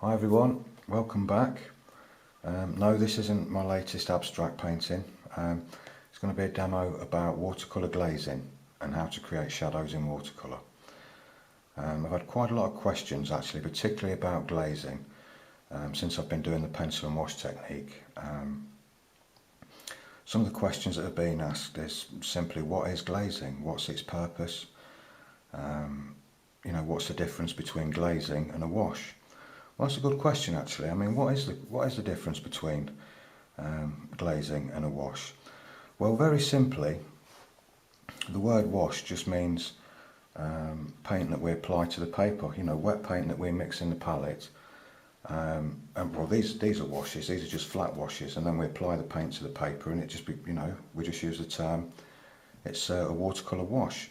Hi everyone, welcome back. No, this isn't my latest abstract painting. It's going to be a demo about watercolour glazing and how to create shadows in watercolour. I've had quite a lot of questions actually, particularly about glazing, since I've been doing the pencil and wash technique. Some of the questions that have been asked is simply, what is glazing? What's its purpose? What's the difference between glazing and a wash? Well, that's a good question actually. I mean, what is the difference between glazing and a wash? Well, very simply, the word wash just means paint that we apply to the paper. Wet paint that we mix in the palette. Well, these are washes. These are just flat washes, and then we apply the paint to the paper, and we just use the term. It's a watercolour wash.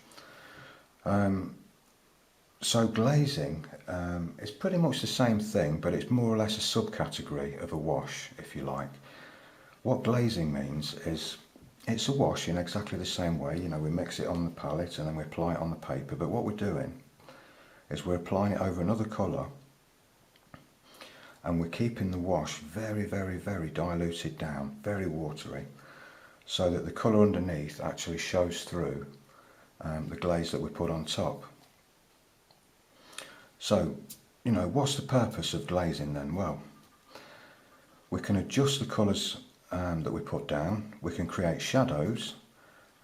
So glazing is pretty much the same thing, but it's more or less a subcategory of a wash, if you like. What glazing means is it's a wash in exactly the same way. We mix it on the palette and then we apply it on the paper, but what we're doing is we're applying it over another colour and we're keeping the wash very, very, very diluted down, very watery, so that the colour underneath actually shows through the glaze that we put on top. So, what's the purpose of glazing then? Well, we can adjust the colours that we put down, we can create shadows,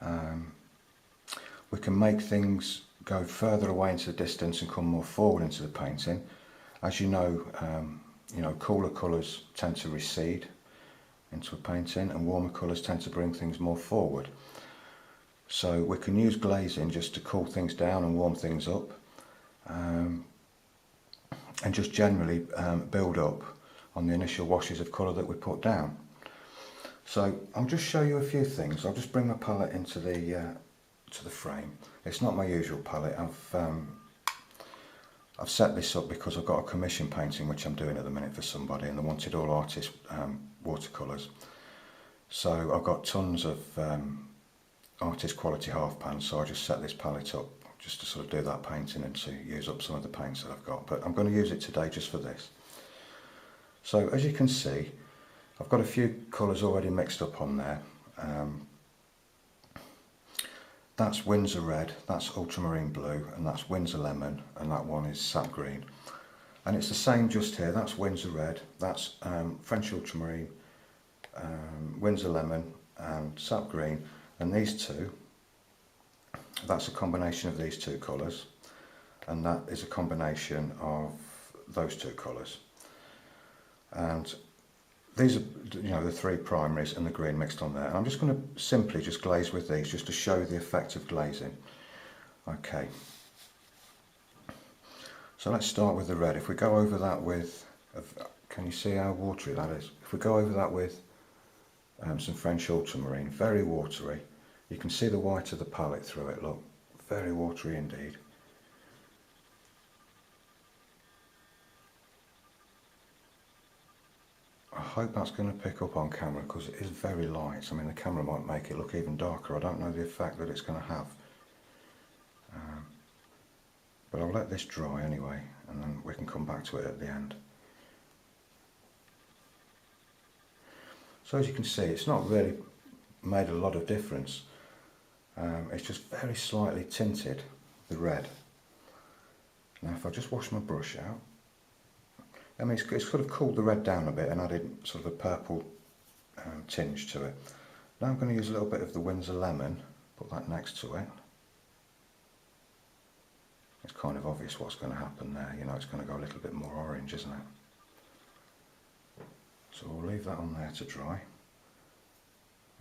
we can make things go further away into the distance and come more forward into the painting. As you know, cooler colours tend to recede into a painting and warmer colours tend to bring things more forward. So we can use glazing just to cool things down and warm things up. And just generally build up on the initial washes of colour that we put down. So I'll just show you a few things. I'll just bring my palette into the to the frame. It's not my usual palette. I've set this up because I've got a commission painting which I'm doing at the minute for somebody, and they wanted all artist watercolours. So I've got tons of artist quality half pans, so I just set this palette up just to sort of do that painting and to use up some of the paints that I've got, but I'm going to use it today just for this. So as you can see, I've got a few colours already mixed up on there. That's Windsor Red, that's Ultramarine Blue, and that's Windsor Lemon, and that one is Sap Green. And it's the same just here. That's Windsor Red, that's French Ultramarine, Windsor Lemon and Sap Green, and these two, that's a combination of these two colours, and that is a combination of those two colours. And these are, the three primaries and the green mixed on there. And I'm just going to simply just glaze with these just to show the effect of glazing. Okay. So let's start with the red. If we go over that with, can you see how watery that is? If we go over that with some French Ultramarine, very watery. You can see the white of the palette through it, look, very watery indeed. I hope that's going to pick up on camera because it is very light. I mean, the camera might make it look even darker. I don't know the effect that it's going to have. But I'll let this dry anyway, and then we can come back to it at the end. So as you can see, it's not really made a lot of difference. It's just very slightly tinted, the red. Now if I just wash my brush out, I mean it's sort of cooled the red down a bit and added sort of a purple tinge to it. Now I'm going to use a little bit of the Windsor Lemon, put that next to it. It's kind of obvious what's going to happen there, it's going to go a little bit more orange, isn't it? So we'll leave that on there to dry.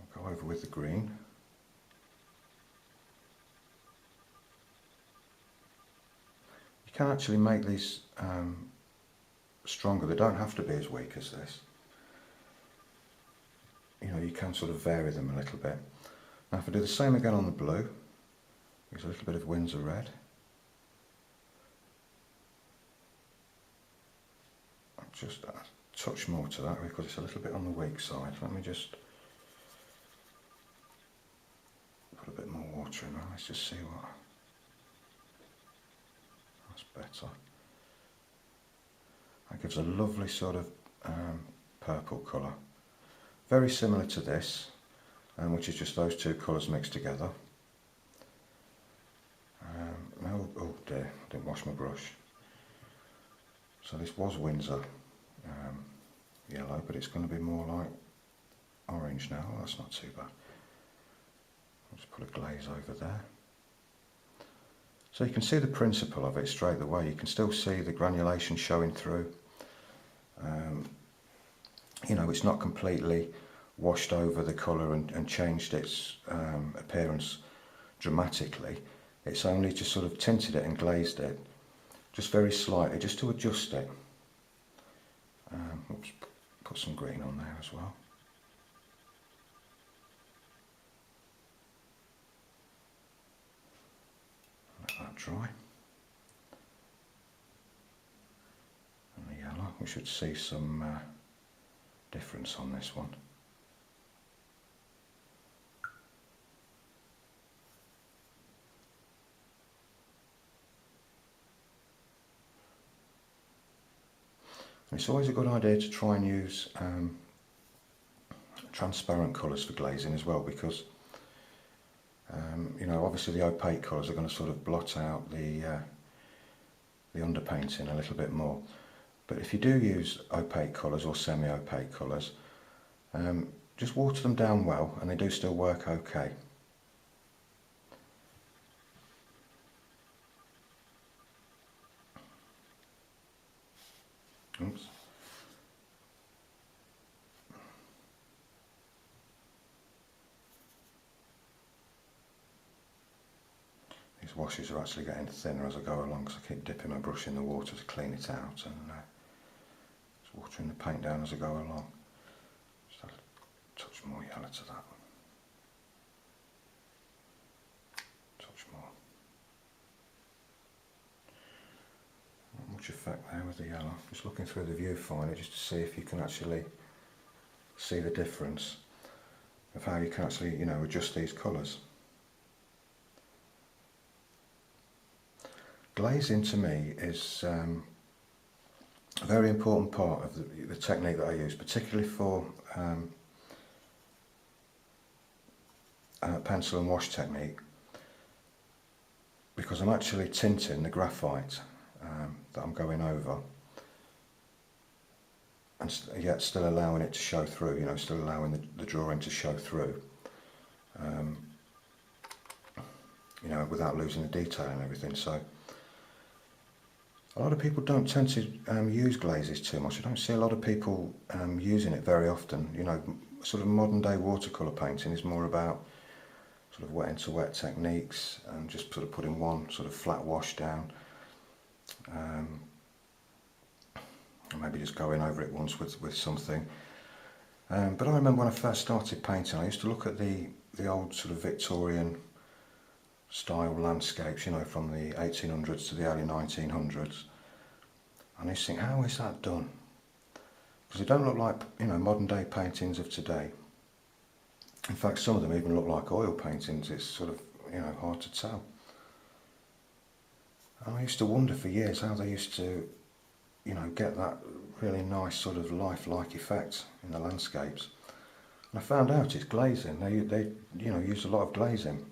I'll go over with the green. You can actually make these stronger. They don't have to be as weak as this. You can sort of vary them a little bit. Now if I do the same again on the blue, use a little bit of Windsor Red. I'll just add a touch more to that because it's a little bit on the weak side. Let me just put a bit more water in there. Let's just see what. That's better. I Gives a lovely sort of purple colour. Very similar to this, which is just those two colours mixed together. Oh dear, I didn't wash my brush. So this was Windsor yellow, but it's going to be more like orange now. Well, that's not too bad. I'll just put a glaze over there. So you can see the principle of it straight away. You can still see the granulation showing through. You know, it's not completely washed over the colour and changed its appearance dramatically. It's only just sort of tinted it and glazed it, just very slightly, just to adjust it. Oops, put some green on there as well. Let that dry. And the yellow, we should see some difference on this one. It's always a good idea to try and use transparent colours for glazing as well, because you know, obviously the opaque colours are going to sort of blot out the underpainting a little bit more. But if you do use opaque colours or semi-opaque colours, just water them down well and they do still work okay. Oops. These washes are actually getting thinner as I go along because I keep dipping my brush in the water to clean it out and just watering the paint down as I go along. Just add a touch more yellow to that. Touch more. Not much effect there with the yellow. Just looking through the viewfinder just to see if you can actually see the difference of how you can actually, you know, adjust these colours. Glazing to me is a very important part of the technique that I use, particularly for pencil and wash technique, because I'm actually tinting the graphite that I'm going over, and yet still allowing it to show through, you know, still allowing the drawing to show through, you know, without losing the detail and everything. So a lot of people don't tend to use glazes too much. I don't see a lot of people using it very often. You know, sort of modern day watercolour painting is more about sort of wet into wet techniques and just sort of putting one sort of flat wash down. And maybe just going over it once with something. But I remember when I first started painting, I used to look at the old sort of Victorian style landscapes, you know, from the 1800s to the early 1900s, and I used to think, how is that done? Because they don't look like, you know, modern day paintings of today. In fact, some of them even look like oil paintings. It's sort of, you know, hard to tell. And I used to wonder for years how they used to, you know, get that really nice sort of lifelike effect in the landscapes. And I found out it's glazing. They you know, use a lot of glazing.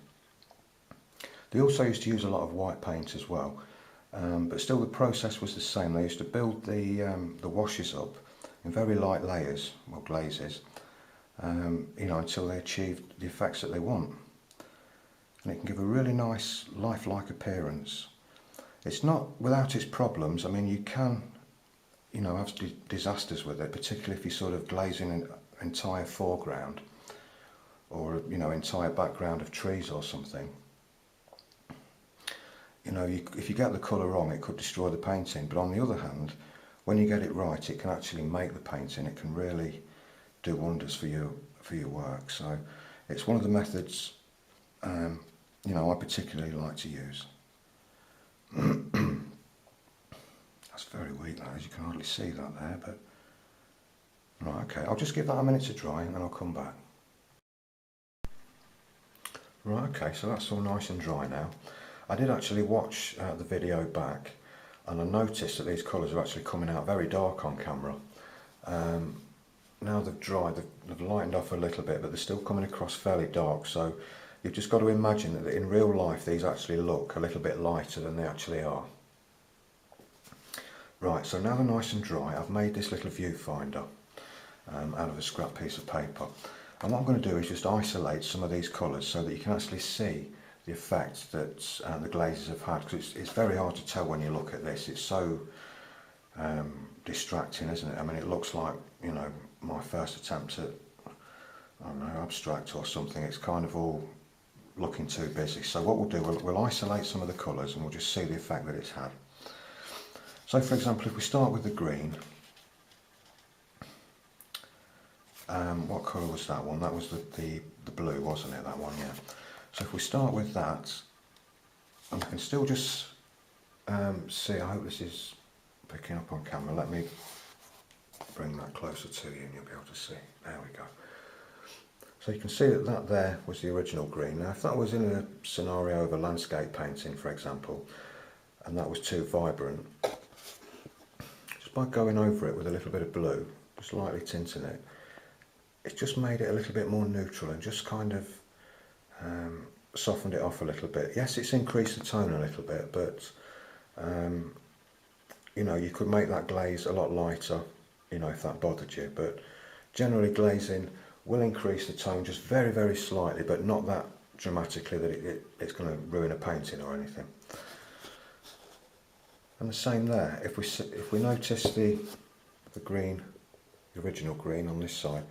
They also used to use a lot of white paint as well, but still the process was the same. They used to build the washes up in very light layers, well, glazes, you know, until they achieved the effects that they want. And it can give a really nice lifelike appearance. It's not without its problems. I mean, you can, you know, have disasters with it, particularly if you're sort of glazing an entire foreground or, you know, entire background of trees or something. You know, if you get the colour wrong, it could destroy the painting. But on the other hand, when you get it right, it can actually make the painting. It can really do wonders for your work. So it's one of the methods, you know, I particularly like to use. That's very weak, that is. You can hardly see that there, but right, okay. I'll just give that a minute to dry and then I'll come back. Right, okay, so that's all nice and dry now. I did actually watch the video back, and I noticed that these colours are actually coming out very dark on camera. Now they've dried, they've lightened off a little bit, but they're still coming across fairly dark, so you've just got to imagine that in real life these actually look a little bit lighter than they actually are. Right, so now they're nice and dry, I've made this little viewfinder out of a scrap piece of paper. And what I'm going to do is just isolate some of these colours so that you can actually see the effect that the glazes have had, because it's very hard to tell when you look at this. It's so distracting, isn't it? I mean, it looks like, you know, my first attempt at, I don't know, abstract or something. It's kind of all looking too busy. So what we'll do, we'll isolate some of the colours and we'll just see the effect that it's had. So for example, if we start with the green, what colour was that one? That was the blue, wasn't it, that one, yeah. So if we start with that, and I can still just see, I hope this is picking up on camera, let me bring that closer to you and you'll be able to see. There we go. So you can see that that there was the original green. Now if that was in a scenario of a landscape painting, for example, and that was too vibrant, just by going over it with a little bit of blue, just lightly tinting it, it's just made it a little bit more neutral and just kind of softened it off a little bit. Yes, it's increased the tone a little bit, but you know, you could make that glaze a lot lighter, you know, if that bothered you. But generally glazing will increase the tone just very, very slightly, but not that dramatically that it's going to ruin a painting or anything. And the same there. If we notice the green, the original green on this side,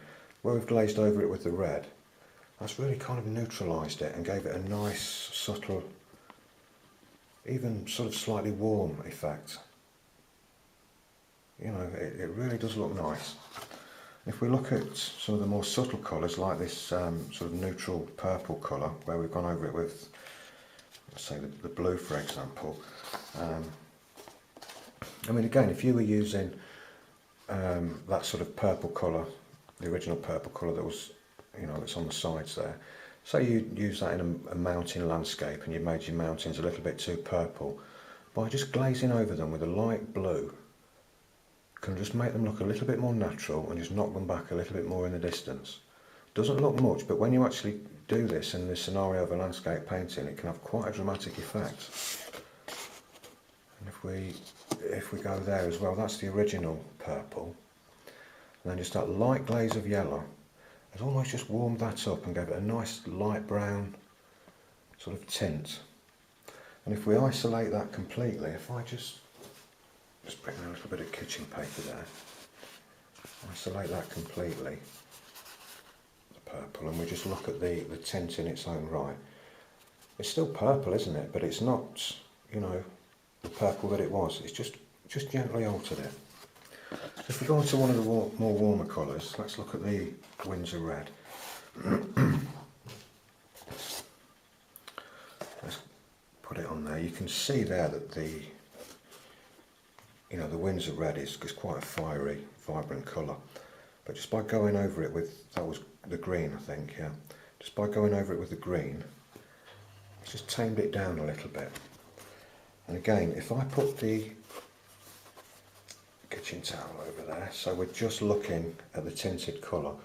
where we've glazed over it with the red, that's really kind of neutralised it and gave it a nice, subtle, even sort of slightly warm effect. You know, it really does look nice. If we look at some of the more subtle colours, like this sort of neutral purple colour, where we've gone over it with, let's say, the blue, for example. I mean, again, if you were using that sort of purple colour, the original purple colour that was, you know, that's on the sides there, say you use that in a mountain landscape and you made your mountains a little bit too purple, by just glazing over them with a light blue, can just make them look a little bit more natural and just knock them back a little bit more in the distance. Doesn't look much, but when you actually do this in the scenario of a landscape painting, it can have quite a dramatic effect. And if we go there as well, that's the original purple. And then just that light glaze of yellow has almost just warmed that up and gave it a nice light brown sort of tint. And if we isolate that completely, if I just bring in a little bit of kitchen paper there, isolate that completely, the purple, and we just look at the tint in its own right. It's still purple, isn't it? But it's not, you know, the purple that it was. It's just gently altered it. If we go on to one of the more warmer colours, let's look at the Windsor Red. Let's put it on there. You can see there that the Windsor Red is quite a fiery, vibrant colour. But just by going over it with, that was the green, I think, yeah. Just by going over it with the green, it's just tamed it down a little bit. And again, if I put the kitchen towel over there, so we're just looking at the tinted colour,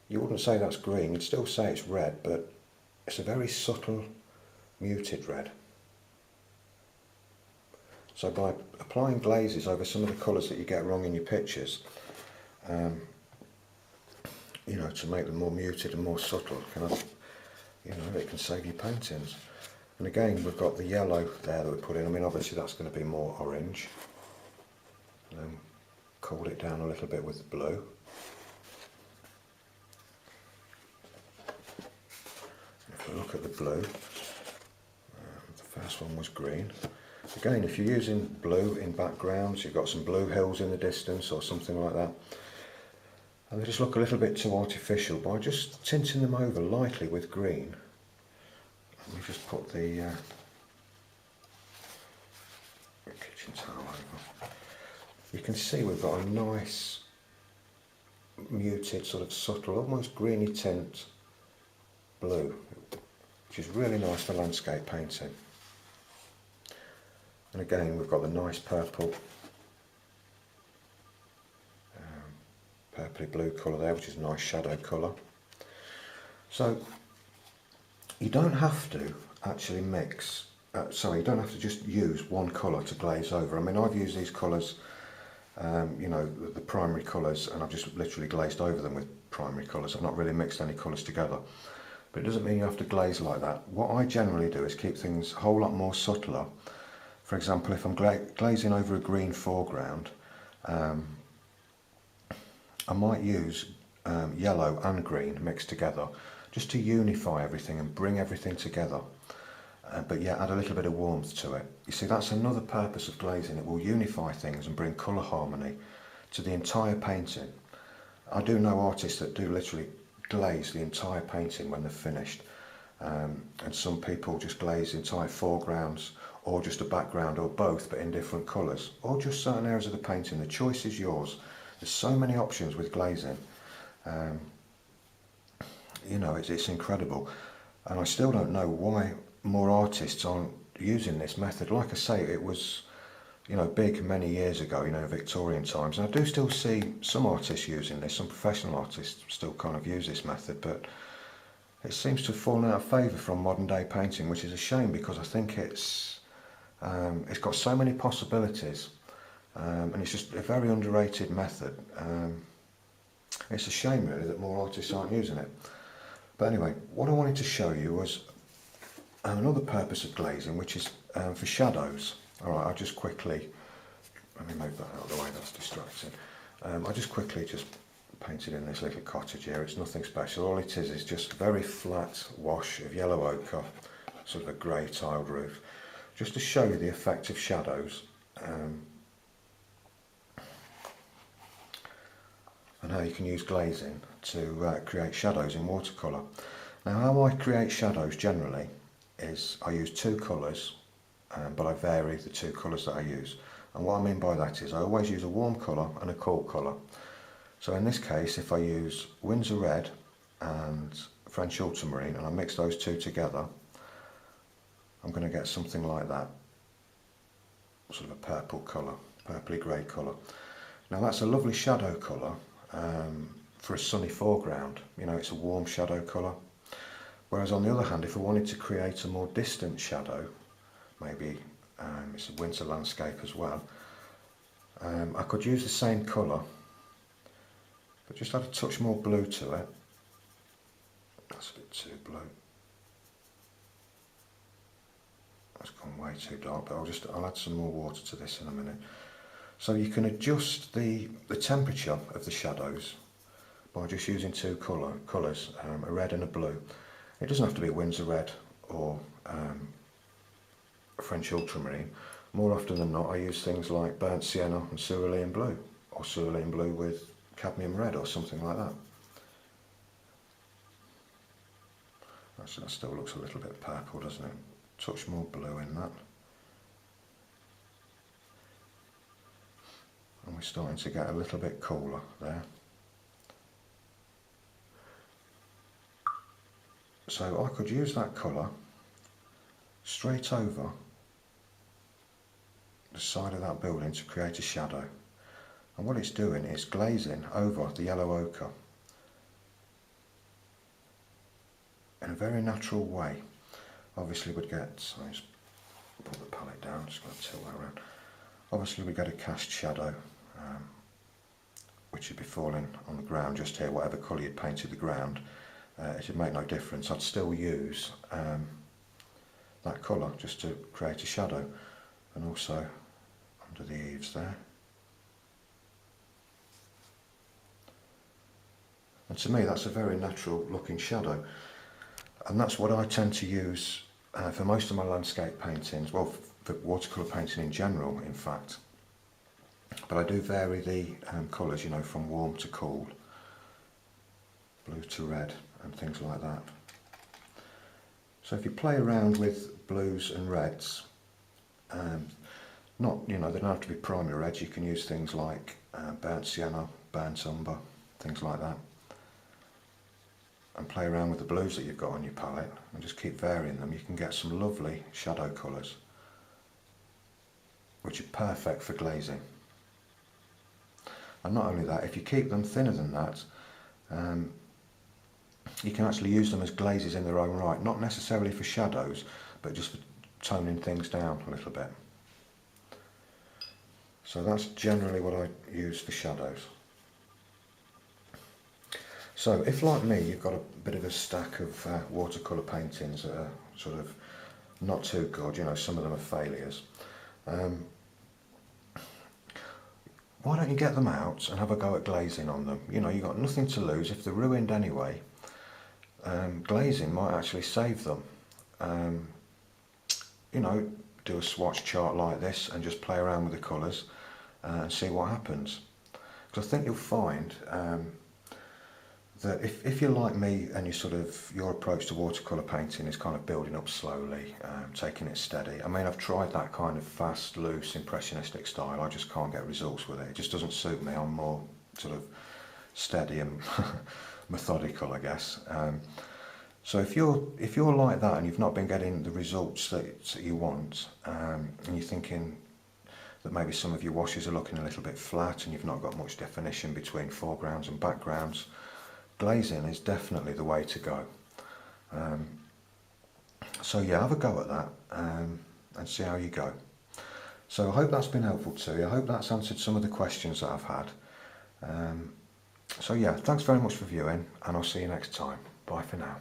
you wouldn't say that's green, you'd still say it's red, but it's a very subtle, muted red. So by applying glazes over some of the colours that you get wrong in your pictures, you know, to make them more muted and more subtle, you know, it can save your paintings. And again, we've got the yellow there that we put in. I mean, obviously that's going to be more orange. And then cooled it down a little bit with the blue. If we look at the blue, the first one was green. Again, if you're using blue in backgrounds, you've got some blue hills in the distance or something like that, and they just look a little bit too artificial, by just tinting them over lightly with green. Let me just put the kitchen towel over. You can see we've got a nice muted, sort of subtle, almost greeny tint blue, which is really nice for landscape painting. And again, we've got the nice purple, purpley blue colour there, which is a nice shadow colour. So you don't have to actually mix, you don't have to just use one colour to glaze over. I mean, I've used these colours, you know, the primary colours, and I've just literally glazed over them with primary colours. I've not really mixed any colours together. But it doesn't mean you have to glaze like that. What I generally do is keep things a whole lot more subtler. For example, if I'm glazing over a green foreground, I might use yellow and green mixed together just to unify everything and bring everything together, but yet add a little bit of warmth to it. You see, that's another purpose of glazing. It will unify things and bring colour harmony to the entire painting. I do know artists that do literally glaze the entire painting when they're finished, and some people just glaze entire foregrounds or just a background or both, but in different colours, or just certain areas of the painting. The choice is yours. There's so many options with glazing. You know, it's incredible, and I still don't know why more artists aren't using this method. Like I say, it was, you know, big many years ago, you know, Victorian times, and I do still see some artists using this, some professional artists still kind of use this method, but it seems to have fallen out of favour from modern day painting, which is a shame, because I think it's got so many possibilities, and it's just a very underrated method. It's a shame really that more artists aren't using it. But anyway, what I wanted to show you was another purpose of glazing, which is for shadows. Alright, I'll just quickly, let me move that out of the way, that's distracting. I just quickly painted in this little cottage here. It's nothing special. All it is just a very flat wash of yellow ochre, sort of a grey tiled roof, just to show you the effect of shadows, and how you can use glazing to create shadows in watercolour. Now, how I create shadows generally is I use two colours, but I vary the two colours that I use. And what I mean by that is I always use a warm colour and a cool colour. So in this case, if I use Windsor Red and French Ultramarine and I mix those two together, I'm going to get something like that, sort of a purple colour, purpley grey colour. Now that's a lovely shadow colour for a sunny foreground. You know, it's a warm shadow colour. Whereas on the other hand, if I wanted to create a more distant shadow, maybe it's a winter landscape as well, I could use the same colour, but just add a touch more blue to it. That's a bit too blue. That's gone way too dark, but I'll add some more water to this in a minute. So you can adjust the temperature of the shadows by just using two colours, a red and a blue. It doesn't have to be Windsor Red or French Ultramarine. More often than not, I use things like burnt sienna and cerulean blue, or cerulean blue with cadmium red or something like that. That still looks a little bit purple, doesn't it? Touch more blue in that. And we're starting to get a little bit cooler there. So I could use that colour straight over the side of that building to create a shadow. And what it's doing is glazing over the yellow ochre in a very natural way. Obviously we'd get, so I just put the palette down, just going to tilt that around. Obviously we get a cast shadow, which would be falling on the ground just here. Whatever colour you painted the ground, it would make no difference. I'd still use that colour just to create a shadow, and also under the eaves there. And to me that's a very natural looking shadow, and that's what I tend to use for most of my landscape paintings, well, for watercolour painting in general in fact. But I do vary the colours, you know, from warm to cool, blue to red and things like that. So if you play around with blues and reds, not, you know, they don't have to be primary reds, you can use things like burnt sienna, burnt umber, things like that. And play around with the blues that you've got on your palette and just keep varying them. You can get some lovely shadow colours. which are perfect for glazing. And not only that, if you keep them thinner than that, you can actually use them as glazes in their own right, not necessarily for shadows, but just for toning things down a little bit. So that's generally what I use for shadows. So if, like me, you've got a bit of a stack of watercolour paintings that are sort of not too good, you know, some of them are failures, why don't you get them out and have a go at glazing on them? You know, you've got nothing to lose. If they're ruined anyway, glazing might actually save them. You know, do a swatch chart like this and just play around with the colours and see what happens. Because I think you'll find that if you're like me and your approach to watercolour painting is kind of building up slowly, taking it steady. I mean, I've tried that kind of fast, loose, impressionistic style. I just can't get results with it. It just doesn't suit me. I'm more sort of steady and methodical, I guess. So if you're like that and you've not been getting the results that you want, and you're thinking that maybe some of your washes are looking a little bit flat and you've not got much definition between foregrounds and backgrounds, glazing is definitely the way to go. So yeah, have a go at that and see how you go. So I hope that's been helpful to you. I hope that's answered some of the questions that I've had. So yeah, thanks very much for viewing, and I'll see you next time. Bye for now.